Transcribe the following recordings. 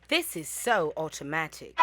This is so automatic.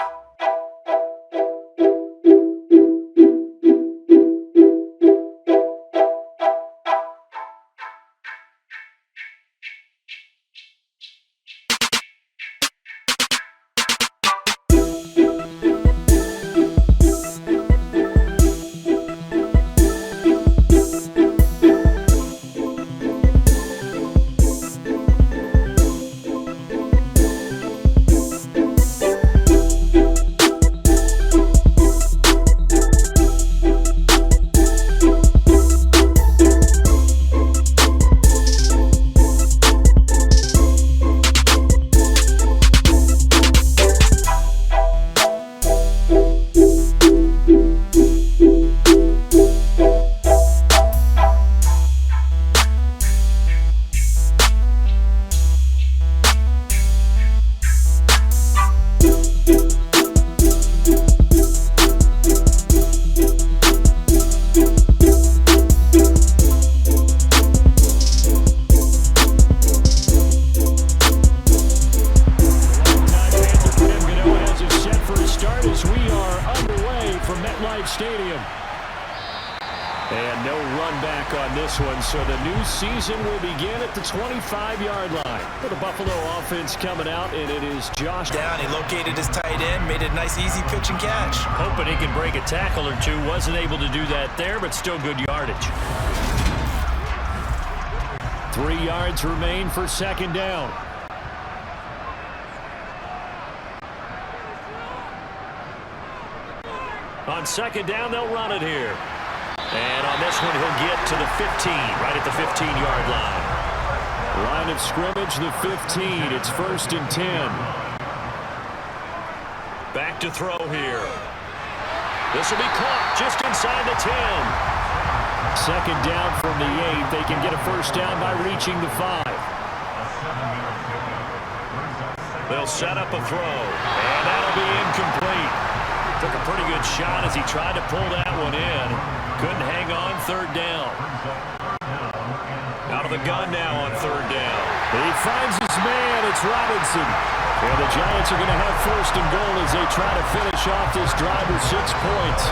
Stadium. And no run back on this one, so the new season will begin at the 25-yard line. For the Buffalo offense coming out, and it is Josh. Down, he located his tight end, made a nice easy pitch and catch. Hoping he can break a tackle or two. Wasn't able to do that there, but still good yardage. 3 yards remain for second down. On second down, they'll run it here. And on this one, he'll get to the 15, right at the 15-yard line. Line of scrimmage, the 15. It's 1st and 10. Back to throw here. This will be caught just inside the 10. Second down from the 8. They can get a first down by reaching the 5. They'll set up a throw, and that'll be incomplete. Took a pretty good shot as he tried to pull that one in. Couldn't hang on, third down. Out of the gun now on third down. He finds his man. It's Robinson. And the Giants are going to have 1st and goal as they try to finish off this drive with 6 points.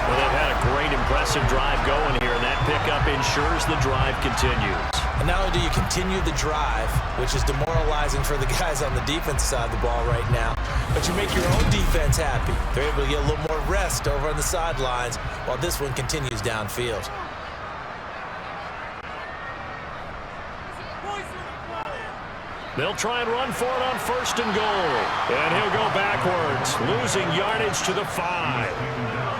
Well, they've had a great, impressive drive going here, and that pickup ensures the drive continues. And not only do you continue the drive, which is demoralizing for the guys on the defense side of the ball right now, but you make your own defense happy. They're able to get a little more rest over on the sidelines while this one continues downfield. They'll try and run for it on 1st and goal. And he'll go backwards, losing yardage to the 5.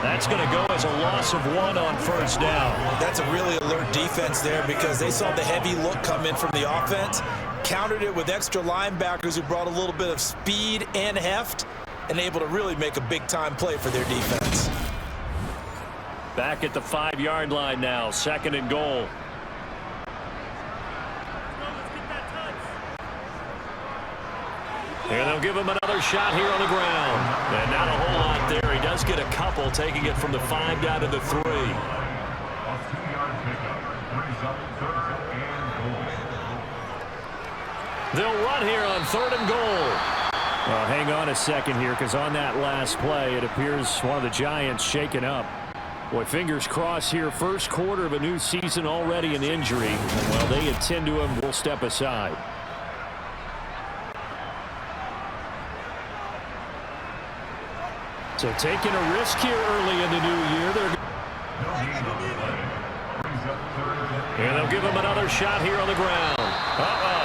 That's going to go as a loss of 1 on 1st down. That's a really alert defense there because they saw the heavy look come in from the offense, countered it with extra linebackers who brought a little bit of speed and heft, and able to really make a big-time play for their defense. Back at the 5-yard line now, 2nd and goal. And they'll give him another shot here on the ground. And not a whole lot there. He does get a couple, taking it from the 5 down to the 3. They'll run here on 3rd and goal. Well, hang on a second here, because on that last play, it appears one of the Giants shaken up. Boy, fingers crossed here. First quarter of a new season, already an injury. Well, they attend to him. We'll step aside. So taking a risk here early in the new year. And they'll give him another shot here on the ground.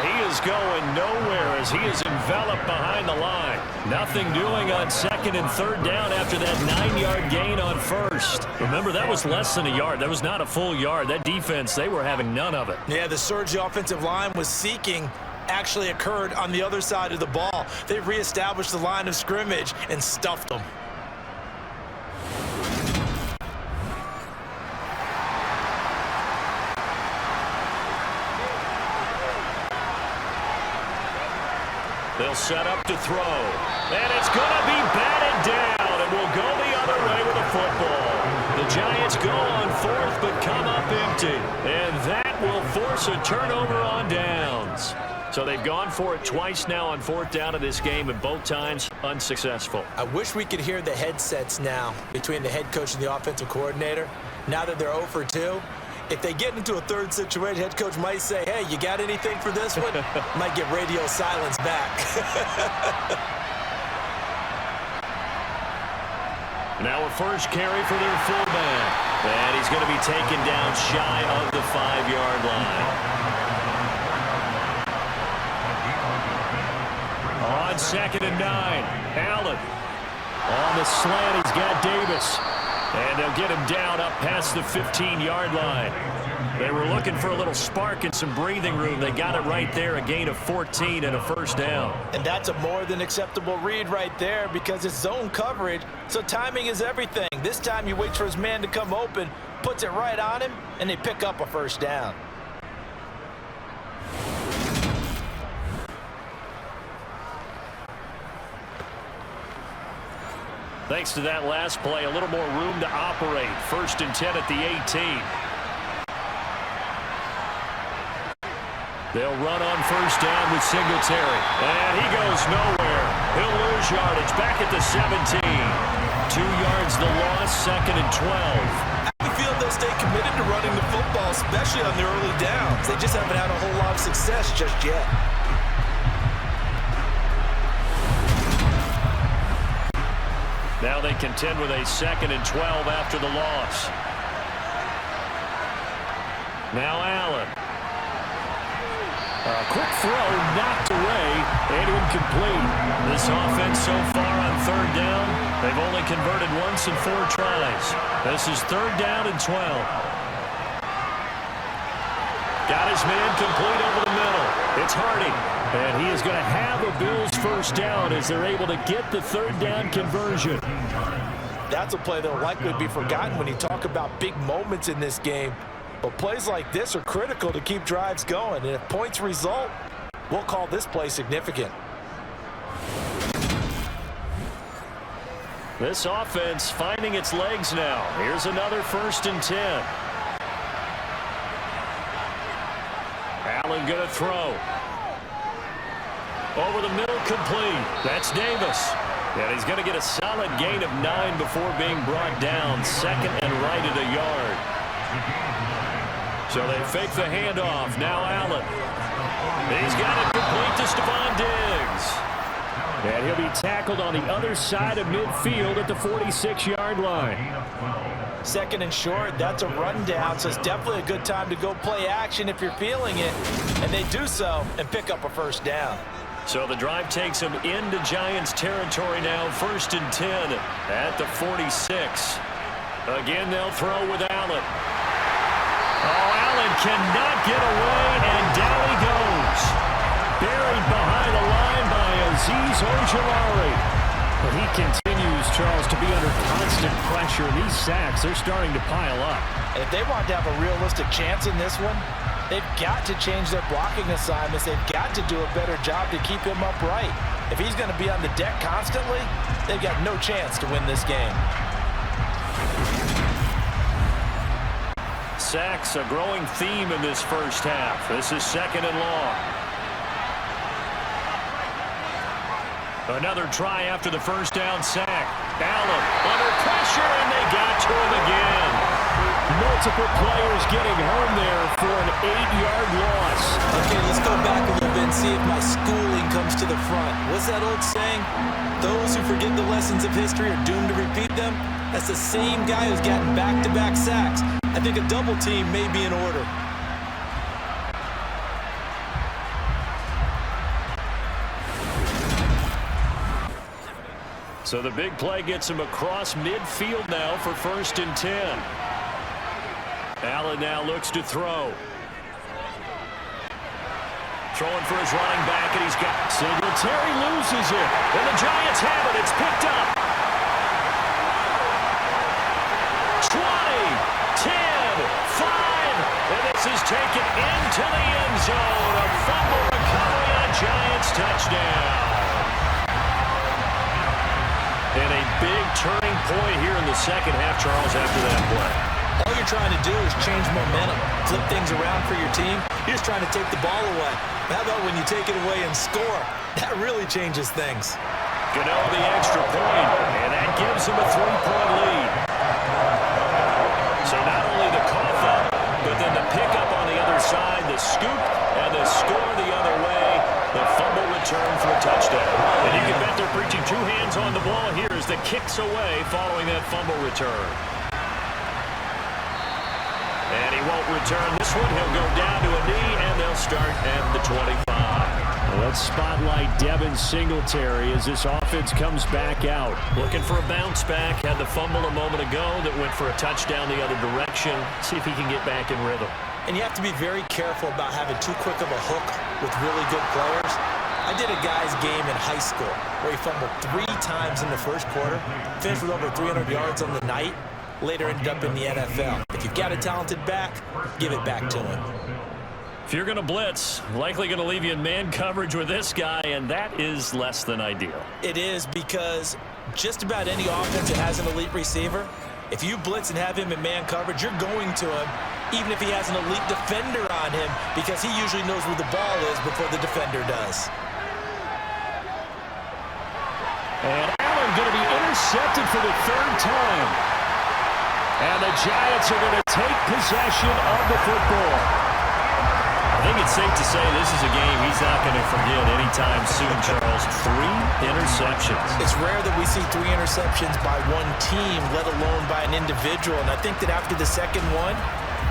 He is going nowhere as he is enveloped behind the line. Nothing doing on 2nd and 3rd down after that 9-yard gain on 1st. Remember, that was less than a yard. That was not a full yard. That defense, they were having none of it. Yeah, the surge the offensive line was seeking actually occurred on the other side of the ball. They reestablished the line of scrimmage and stuffed them. They'll set up to throw. And it's going to be batted down, and will go the other way with the football. The Giants go on 4th, but come up empty. And that will force a turnover on downs. So they've gone for it twice now on 4th down in this game, and both times unsuccessful. I wish we could hear the headsets now between the head coach and the offensive coordinator. Now that they're 0 for 2, if they get into a third situation, head coach might say, hey, you got anything for this one? Might get radio silence back. Now a first carry for their fullback. And he's going to be taken down shy of the 5-yard line. On 2nd and 9, Allen. On the slant, he's got Davis. And they'll get him down up past the 15-yard line. They were looking for a little spark and some breathing room. They got it right there, a gain of 14 and a first down. And that's a more than acceptable read right there because it's zone coverage, so timing is everything. This time you wait for his man to come open, puts it right on him, and they pick up a first down. Thanks to that last play, a little more room to operate. 1st and 10 at the 18. They'll run on first down with Singletary. And he goes nowhere. He'll lose yardage back at the 17. 2 yards the loss, 2nd and 12. I feel they'll stay committed to running the football, especially on the early downs. They just haven't had a whole lot of success just yet. Now they contend with a 2nd and 12 after the loss. Now Allen. A quick throw knocked away and incomplete. This offense so far on 3rd down, they've only converted once in 4 tries. This is 3rd down and 12. Got his man complete over the middle. It's Hardy. And he is going to have a Bills first down as they're able to get the 3rd down conversion. That's a play that will likely be forgotten when you talk about big moments in this game. But plays like this are critical to keep drives going. And if points result, we'll call this play significant. This offense finding its legs now. Here's another 1st and 10. Allen going to throw. Over the middle, complete. That's Davis. And he's going to get a solid gain of 9 before being brought down. 2nd and right at a yard. So they fake the handoff. Now Allen. He's got it complete to Stephon Diggs. And he'll be tackled on the other side of midfield at the 46-yard line. 2nd and short, that's a rundown, so it's definitely a good time to go play action if you're feeling it. And they do so and pick up a first down. So the drive takes them into Giants territory now. 1st and 10 at the 46. Again, they'll throw with Allen. Oh, Allen cannot get away, and down he goes. Buried behind the line by Azeez Ojulari. But he continues, Charles, to be under constant pressure. These sacks, they're starting to pile up. And if they want to have a realistic chance in this one, they've got to change their blocking assignments. They've got to do a better job to keep him upright. If he's going to be on the deck constantly, they've got no chance to win this game. Sacks, a growing theme in this first half. This is 2nd and long. Another try after the first down sack. Allen under pressure, and they got to him again. Multiple players getting home there for an 8-yard loss. Okay, let's go back a little bit and see if my schooling comes to the front. What's that old saying? Those who forget the lessons of history are doomed to repeat them. That's the same guy who's gotten back-to-back sacks. I think a double team may be in order. So the big play gets him across midfield now for 1st and 10. Allen now looks to throw. Throwing for his running back, and he's got Singletary loses it. And the Giants have it. It's picked up. 20, 10, 5. And this is taken into the end zone. A fumble recovery on Giants touchdown. And a big turning point here in the second half, Charles, after that play. All you're trying to do is change momentum, flip things around for your team. You're just trying to take the ball away. How about when you take it away and score? That really changes things. Gano the extra point, and that gives him a 3-point lead. So not only the cough up, but then the pickup on the other side, the scoop, and the score the other way. The fumble return for a touchdown. And you can bet they're preaching two hands on the ball here as the kicks away following that fumble return. And he won't return this one. He'll go down to a knee, and they'll start at the 25. Let's spotlight Devin Singletary as this offense comes back out. Looking for a bounce back. Had the fumble a moment ago that went for a touchdown the other direction. See if he can get back in rhythm. And you have to be very careful about having too quick of a hook with really good players. I did a guy's game in high school where he fumbled 3 times in the first quarter, finished with over 300 yards on the night, later ended up in the NFL. If you've got a talented back, give it back to him. If you're going to blitz, likely going to leave you in man coverage with this guy, and that is less than ideal. It is, because just about any offense that has an elite receiver, if you blitz and have him in man coverage, you're going to him, even if he has an elite defender on him, because he usually knows where the ball is before the defender does. And Allen going to be intercepted for the 3rd time. And the Giants are going to take possession of the football. I think it's safe to say this is a game he's not going to forget anytime soon, Charles. 3 interceptions. It's rare that we see 3 interceptions by one team, let alone by an individual. And I think that after the second one,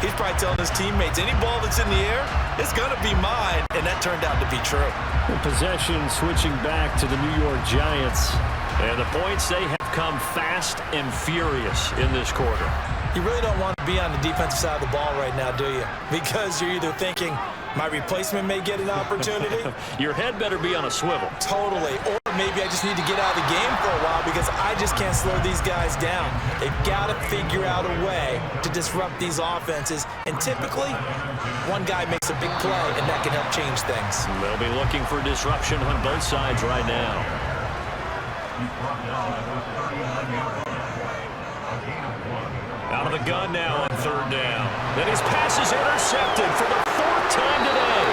he's probably telling his teammates, any ball that's in the air, it's going to be mine. And that turned out to be true. The possession switching back to the New York Giants. And the points, they have come fast and furious in this quarter. You really don't want to be on the defensive side of the ball right now, do you? Because you're either thinking, my replacement may get an opportunity. Your head better be on a swivel. Totally. Or maybe I just need to get out of the game for a while because I just can't slow these guys down. They've got to figure out a way to disrupt these offenses. And typically, one guy makes a big play, and that can help change things. They'll be looking for disruption on both sides right now. Out of the gun now on 3rd down. Then his pass is intercepted for the 4th time today.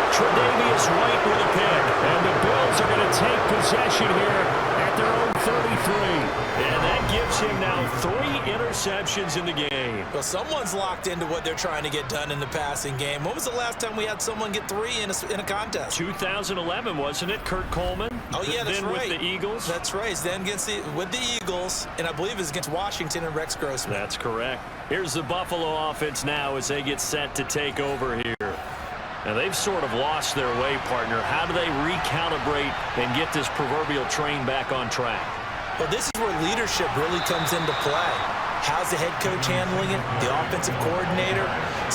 Tre'Davious White with a pick. And the Bills are going to take possession here at their own 33. And that gives him now 3 interceptions in the game. Well, someone's locked into what they're trying to get done in the passing game. When was the last time we had someone get 3 in a contest? 2011, wasn't it? Kurt Coleman. Oh, yeah, that's then right. With the Eagles. That's right. Then with the Eagles, and I believe it's against Washington and Rex Grossman. That's correct. Here's the Buffalo offense now as they get set to take over here. Now, they've sort of lost their way, partner. How do they recalibrate and get this proverbial train back on track? Well, this is where leadership really comes into play. How's the head coach handling it? The offensive coordinator?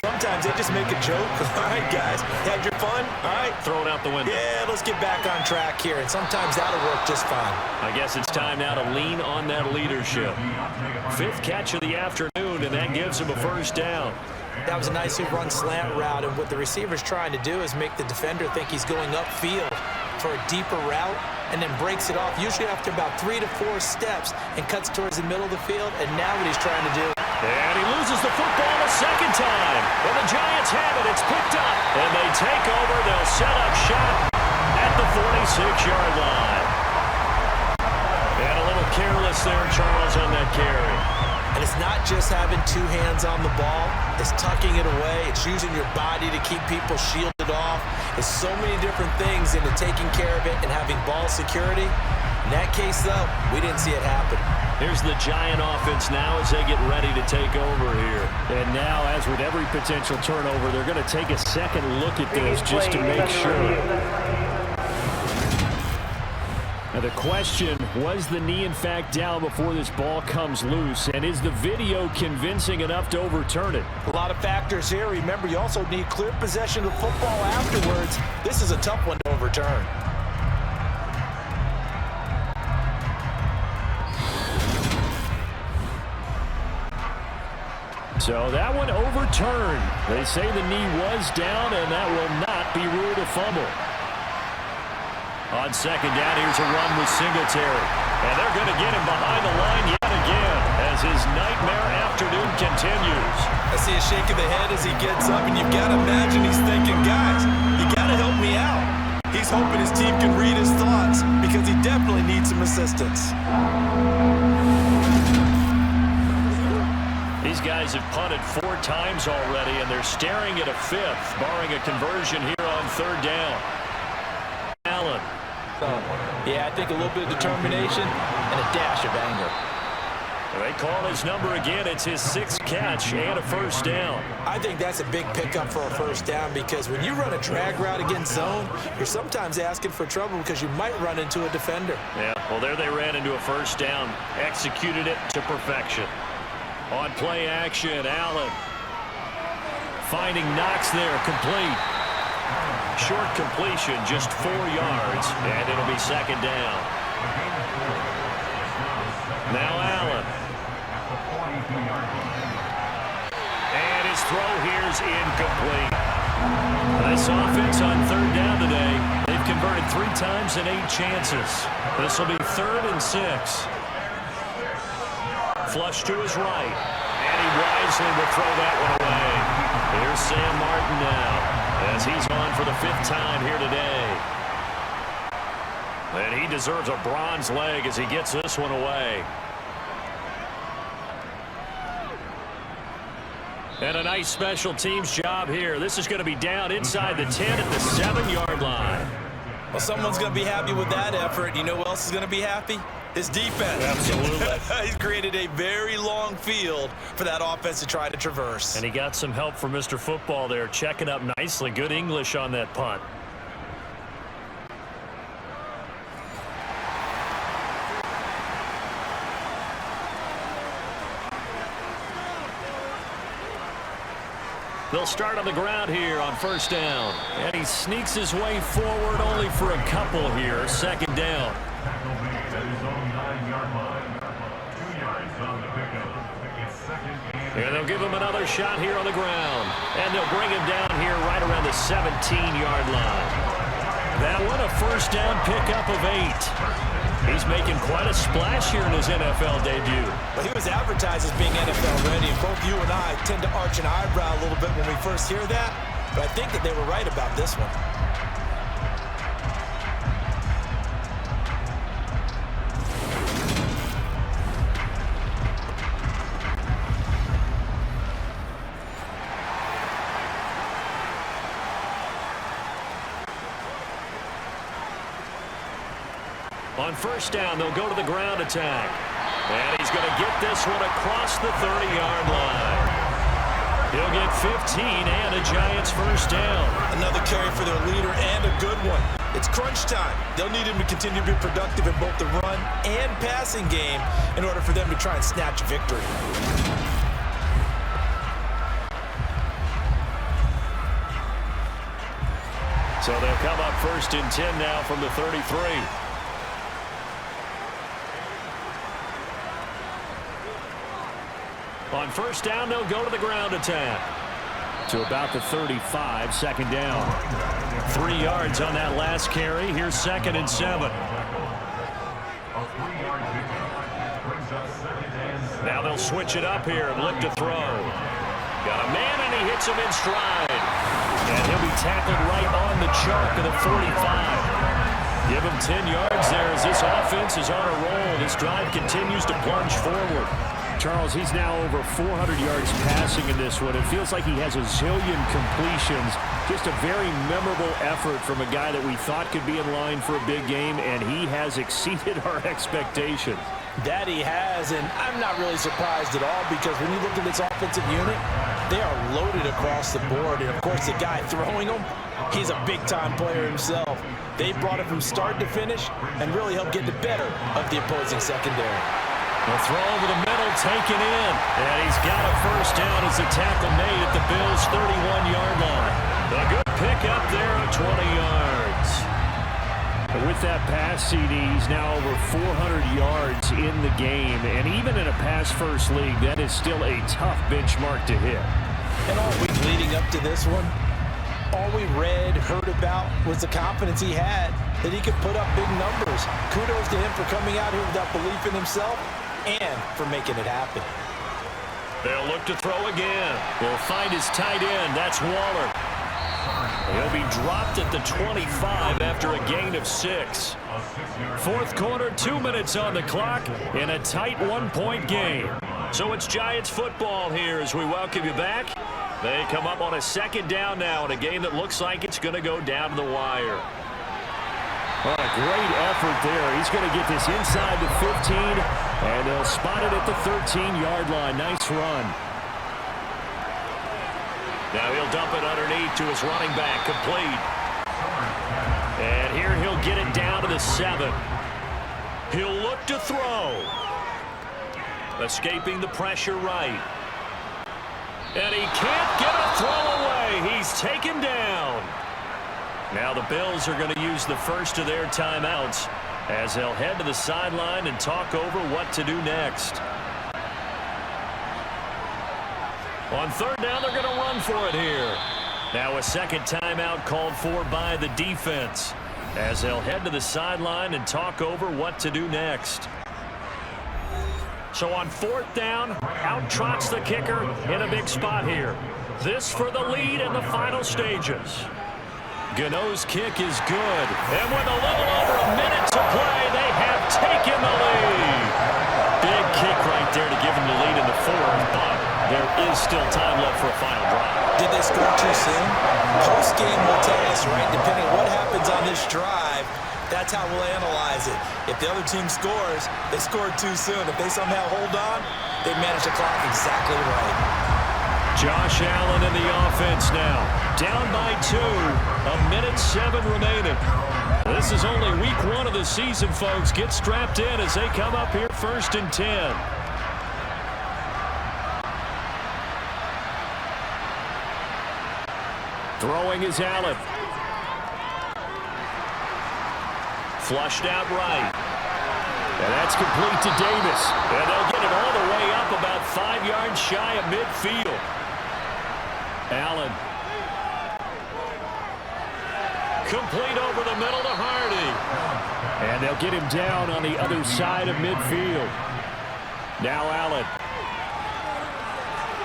Sometimes they just make a joke. All right, guys, had your fun? All right. Throw it out the window. Yeah, let's get back on track here. And sometimes that'll work just fine. I guess it's time now to lean on that leadership. 5th catch of the afternoon, and that gives him a 1st down. That was a nicely run slant route, and what the receiver's trying to do is make the defender think he's going upfield for a deeper route, and then breaks it off, usually after about 3 to 4 steps, and cuts towards the middle of the field, and now what he's trying to do. And he loses the football a 2nd time. And the Giants have it. It's picked up, and they take over. They'll set up shop at the 46-yard line. And a little careless there, Charles, on that carry. And it's not just having 2 hands on the ball. It's tucking it away. It's using your body to keep people shielded off. It's so many different things into taking care of it and having ball security. In that case, though, we didn't see it happen. Here's the Giant offense now as they get ready to take over here. And now, as with every potential turnover, they're going to take a second look at this just to make sure. Now the question, was the knee in fact down before this ball comes loose? And is the video convincing enough to overturn it? A lot of factors here. Remember, you also need clear possession of football afterwards. This is a tough one to overturn. So that one overturned. They say the knee was down, and that will not be ruled a fumble. On 2nd down, here's a run with Singletary. And they're going to get him behind the line yet again. as his nightmare afternoon continues. I see a shake of the head as he gets up, and you've got to imagine he's thinking, guys, you got to help me out. He's hoping his team can read his thoughts because he definitely needs some assistance. These guys have punted 4 times already, and they're staring at a 5th, barring a conversion here on 3rd down. Allen. Yeah, I think a little bit of determination and a dash of anger. They call his number again. It's his 6th catch and a 1st down. I think that's a big pickup for a 1st down because when you run a drag route against zone, you're sometimes asking for trouble because you might run into a defender. Yeah, well, there they ran into a 1st down. Executed it to perfection. On play action, Allen. Finding Knox there, complete. Short completion, just 4 yards, and it'll be 2nd down. Now Allen. And his throw here's incomplete. This offense on 3rd down today, they've converted 3 times in 8 chances. This will be 3rd and 6. Flush to his right, and he wisely will throw that one away. Here's Sam Martin now, as he's on for the 5th time here today. And he deserves a bronze leg as he gets this one away. And a nice special teams job here. This is going to be down inside the 10 at the 7-yard line. Well, someone's going to be happy with that effort. You know who else is going to be happy? His defense. Absolutely. He's created a very long field for that offense to try to traverse. And he got some help from Mr. Football there, checking up nicely. Good English on that punt. They'll start on the ground here on 1st down. And he sneaks his way forward only for a couple here. 2nd down. And they'll give him another shot here on the ground. And they'll bring him down here right around the 17-yard line. That one a 1st down pickup of 8. He's making quite a splash here in his NFL debut. But he was advertised as being NFL ready, and both you and I tend to arch an eyebrow a little bit when we first hear that. But I think that they were right about this one. On 1st down, they'll go to the ground attack. And he's going to get this one across the 30-yard line. He'll get 15 and a Giants 1st down. Another carry for their leader and a good one. It's crunch time. They'll need him to continue to be productive in both the run and passing game in order for them to try and snatch victory. So they'll come up 1st and 10 now from the 33. On 1st down, they'll go to the ground attack. To about the 35, 2nd down. 3 yards on that last carry. Here's 2nd and 7. Now they'll switch it up here and look to throw. Got a man, and he hits him in stride. And he'll be tackled right on the chalk of the 45. Give him 10 yards there as this offense is on a roll. This drive continues to plunge forward. Charles, he's now over 400 yards passing in this one. It feels like he has a zillion completions. Just a very memorable effort from a guy that we thought could be in line for a big game, and he has exceeded our expectations. That he has, and I'm not really surprised at all because when you look at this offensive unit, they are loaded across the board. And, of course, the guy throwing them, he's a big-time player himself. They brought it from start to finish and really helped get the better of the opposing secondary. The throw over the middle, taken in. And he's got a 1st down as the tackle made at the Bills' 31-yard line. A good pickup there of 20 yards. But with that pass, CD, he's now over 400 yards in the game. And even in a pass-first league, that is still a tough benchmark to hit. And all week leading up to this one, all we read, heard about was the confidence he had that he could put up big numbers. Kudos to him for coming out here with that belief in himself and for making it happen. They'll look to throw again. He'll find his tight end. That's Waller. He'll be dropped at the 25 after a gain of 6. Fourth quarter, 2 minutes on the clock in a tight one-point game. So it's Giants football here as we welcome you back. They come up on a second down now in a game that looks like it's going to go down to the wire. What a great effort there. He's going to get this inside the 15, and they'll spot it at the 13-yard line. Nice run. Now he'll dump it underneath to his running back, complete. And here he'll get it down to the 7. He'll look to throw. Escaping the pressure right. And he can't get a throw away. He's taken down. Now the Bills are going to use the first of their timeouts as they'll head to the sideline and talk over what to do next. On third down, they're going to run for it here. Now a second timeout called for by the defense as they'll head to the sideline and talk over what to do next. So on fourth down, out trots the kicker in a big spot here. This for the lead in the final stages. Gano's kick is good. And with a little over a minute to play, they have taken the lead. Big kick right there to give them the lead in the fourth, but there is still time left for a final drive. Did they score too soon? Post-game will tell us, right, depending on what happens on this drive, that's how we'll analyze it. If the other team scores, they scored too soon. If they somehow hold on, they manage the clock exactly right. Josh Allen in the offense now. Down by 2. A minute 7 remaining. This is only week 1 of the season, folks. Get strapped in as they come up here first and 10. Throwing is Allen. Flushed out right. And that's complete to Davis. And they'll get it all the way up about 5 yards shy of midfield. Allen. Complete over the middle to Hardy. And they'll get him down on the other side of midfield. Now Allen.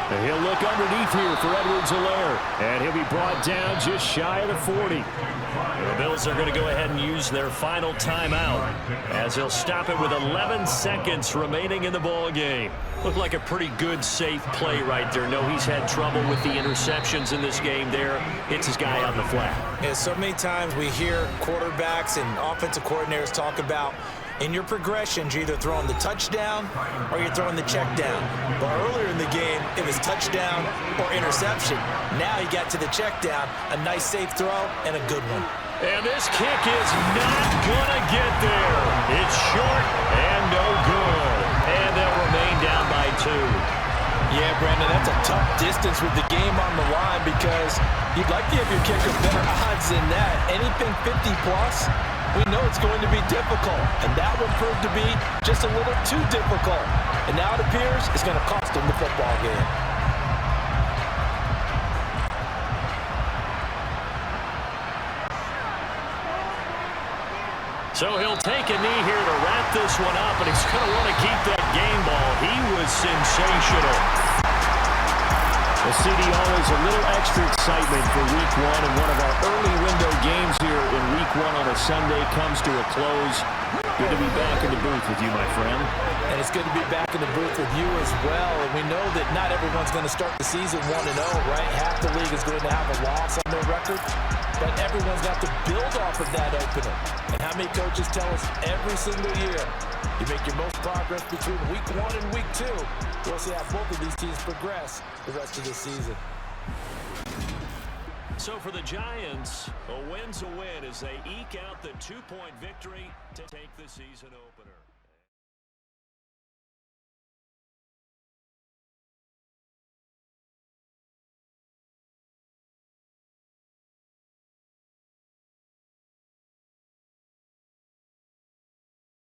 And he'll look underneath here for Edwards-Helaire. And he'll be brought down just shy of the 40. The Bills are going to go ahead and use their final timeout as they'll stop it with 11 seconds remaining in the ball game. Looked like a pretty good, safe play right there. No, he's had trouble with the interceptions in this game there. Hits his guy on the flat. Yeah, so many times we hear quarterbacks and offensive coordinators talk about in your progressions, you're either throwing the touchdown or you're throwing the check down. But earlier in the game, it was touchdown or interception. Now you got to the check down, a nice safe throw, and a good one. And this kick is not going to get there. It's short and no good. And they'll remain down by 2. Yeah, Brandon, that's a tough distance with the game on the line because you'd like to have your kicker better odds than that. Anything 50-plus, we know it's going to be difficult. And that one proved to be just a little too difficult. And now it appears it's going to cost them the football game. So he'll take a knee here to wrap this one up, and he's going to want to keep that game ball. He was sensational. The CD always a little extra excitement for week 1, and one of our early window games here in week 1 on a Sunday comes to a close. Good to be back in the booth with you, my friend. And it's good to be back in the booth with you as well. And we know that not everyone's going to start the season 1-0, right? Half the league is going to have a loss on their record. But everyone's got to build off of that opener. And how many coaches tell us every single year, you make your most progress between week 1 and week 2. We'll see how both of these teams progress the rest of the season. So for the Giants, a win's a win as they eke out the 2-point victory to take the season opener.